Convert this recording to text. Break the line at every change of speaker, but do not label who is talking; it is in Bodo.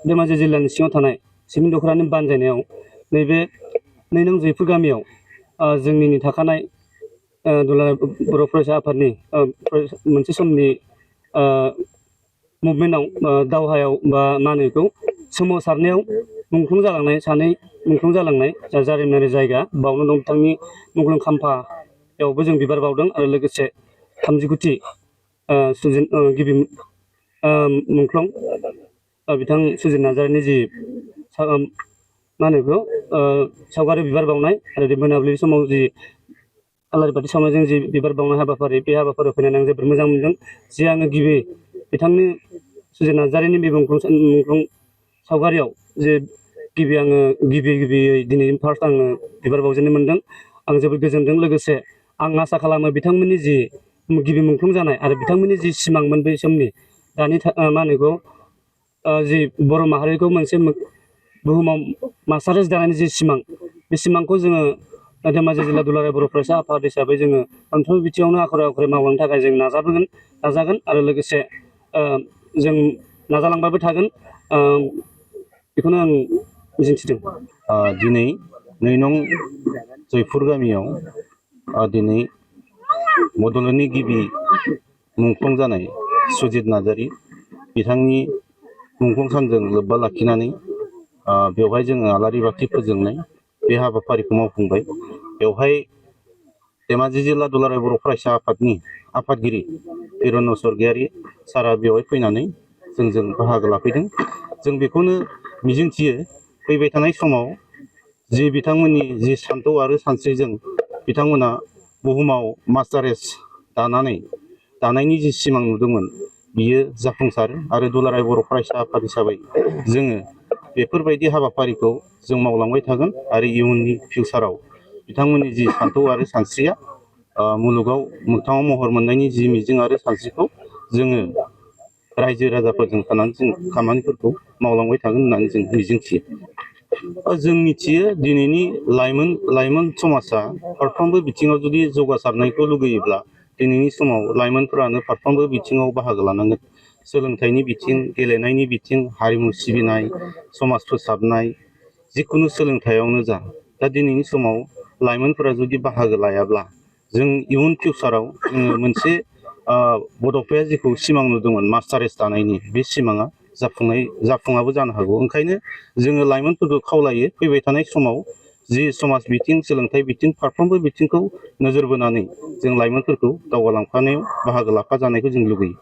धेमाजि जिल्लानि सिङाव थानाय सिमेन्ट दख'रानि बानजायनायाव नैबे 2 नं जयपुर गामियाव जोंनिनो थाखानाय दुलाराय बर' फरायसा आफादनि मोनसे समनि मुभमेन्टआव दावहायाव बा मा होनो बेखौ सोमावसारनायाव मुंख्लं जालांनाय सानै मुंख्लं जालांनाय जारिमिनारि जायगा बावनो दं बिथांनि मुंख्लं खाम्फायावबो जों बिबार बावदों आरो लोगोसे 39थि गिबि मुंख्लं बिथां सुजित नार्जारिनि जि मा होनो बेखौ सावगारि बिबार बावनाय आरो मोनाबिलि समाव जि आलारि बाथि सावनायजों जि बिबार बावनाय हाबाफारि बे हाबाफारियाव फैनानै आं जोबोद मोजां मोनदों जे आङो गिबि बिथांनि सुजित नार्जारिनि बे मुंख्लं सावगारियाव जे गिबियै दिनैनि फार्स्ट आङो बिबार बावजेननो मोनदों आं जोबोद गोजोनदों लोगोसे आं आसा खालामो बिथांमोननि जि गिबि मुंख्लं जानाय आरो बिथांमोननि जि सिमांमोन बै समनि दानि मा होनो बेखौ जि बर' माहारिखौ मोनसे बुहुमाव मास्टारेस दानायनि जि सिमां बे सिमांखौ जोङो धेमाजि जिल्ला दुलाराय बर' फरायसा आफाद हिसाबै जोङो मोनफ्रोमबो बिथिङावनो आखरे आखरे मावलांनो थाखाय जों नाजागोन आरो लोगोसे जों नाजालांबायबो थागोन बेखौनो आं मिजिंथिदों।
दिनै 2 नं जयपुर गामियाव दिनै बड'लेण्डनि गिबि मुंख्लं जानाय सुजित नार्जारि बिथांनि मुंख्लं सानजों लोब्बा लाखिनानै बेवहाय जोङो आलारि बाथि फोजोंनाय बे हाबाफारिखौ मावफुंबाय। बेवहाय धेमाजि जिल्ला दुलाराय बर' फरायसा आफादनि आफादगिरि बिरन्ज स्वर्गियारि सारा बेवहाय फैनानै जोंजों बाहागो लाफैदों। जों बेखौनो मिजिंथियो फैबाय थानाय समाव जि बिथांमोननि जि सान्थौ आरो सानस्रिजों बिथांमोना बुहुमाव मास्टारेस दानायनि जि सिमां नुदोंमोन बियो जाफुंसारो आरो दुलाराय बर' फरायसा आफाद हिसाबै जोङो बेफोरबायदि हाबाफारिखौ जों मावलांबाय थागोन आरो इयुननि फिउचाराव बिथांमोननि जि सान्थौ आरो सानस्रिया मुलुगाव मोगथाङाव महर मोननायनि जि मिजिं आरो सानस्रिखौ जोङो रायजो राजाफोरजों थानानै जों खामानिफोरखौ मावलांबाय थागोन होननानै जों मिजिंथियो। जों मिथियो दिनैनि लाइमोन समाजा फारफ्रोमबो बिथिङाव जुदि जौगासारनायखौ लुगैयोब्ला दिनैनि समाव लाइमोनफोरानो फारफ्रोमबो बिथिङाव बाहागो लानांगोन। सोलोंथाइनि बिथिं, गेलेनायनि बिथिं, हारिमु सिबिनाय, समाज फोसाबनाय, जिखुनु सोलोंथाइयावनो जा। दा दिनैनि समाव लाइमोनफोरा जुदि बाहागो लायाब्ला जों इयुन फिउचाराव जोङो मोनसे बड'फाया जेखौ सिमां नुदोंमोन मास्टारेस दानायनि बे सिमाङा जाफुङाबो जानो हागौ। ओंखायनो जोङो लाइमोनफोरखौ खावलायो फैबाय थानाय समाव जि समाज बिथिं, सोलोंथाइ बिथिं फारफ्रोमबो बिथिंखौ नोजोर बोनानै जों लाइमोनफोरखौ दावगालांफानायाव बाहागो लाफाजानायखौ जों लुगैयो।